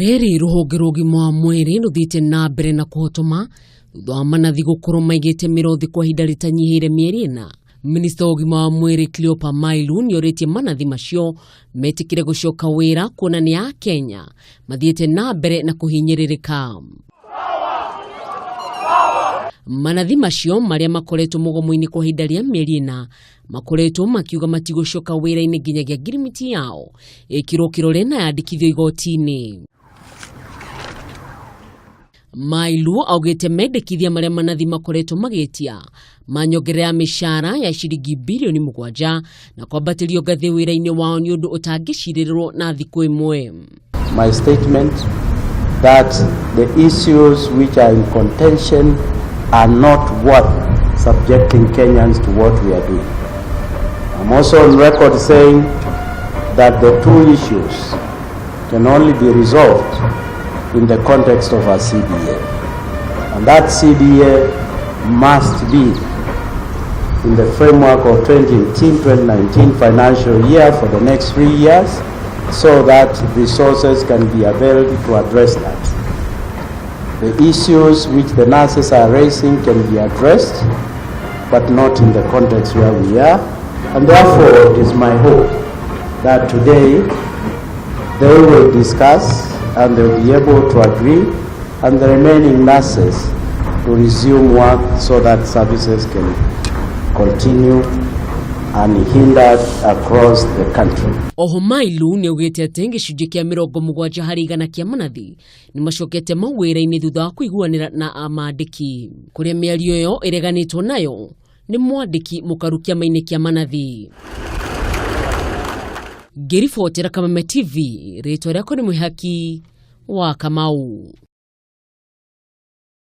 Reri ruhonge rwa ugima wa mwiri ruthite na mbere na kuhotoma thutha wa manathi gukorwo maigite mirothi kwa ihinda ritanyihire mieri ina. Minista wa ugima wa mwiri Cleopa Mailu nioritie manathi macio metikire gucoka wira kuonania a Kenya mathiite na mbere na kuhinyiririka. Manathi macio maria makoretwo mugomo-ini kwa ihinda ria mieri ina makoretwo makiuga matigocoka wira-ini nginyagia ngirimiti yao ikirwo kirore na yandikithio igoti-ini. Mailu augite mendekithia maria manathi makoretwo magitia manyongerera mishara ya shiringi bilioni mugwanja na kwambatirio ngathi wira-ini wao ni undu utangicirirwo na thiku imwe. My statement that the issues which are in contention are not worth subjecting Kenyans to what we are doing. I'm also on record saying that the two issues can only be resolved in the context of a CBA. And that CBA must be in the framework of 2018-2019 financial year for the next 3 years so that resources can be availed to address that. The issues which the nurses are raising can be addressed, but not in the context where we are. And therefore, it is my hope that today they will discuss and they will be able to agree, and the remaining nurses to resume work so that services can continue unhindered across the country. Oho Mailu niaugite ati gicunji kia mirongo mugwanja hari igana kia manathi nimacokete mawira-ini thutha wa kuiguanira na amandiki. Kuria miario yo ireganitwo nayo ni mwandiki mukarukia maini kia manathi. Ngiribotera Kamau TV, ritwa riakwa ni Mwihaki wa Kamau.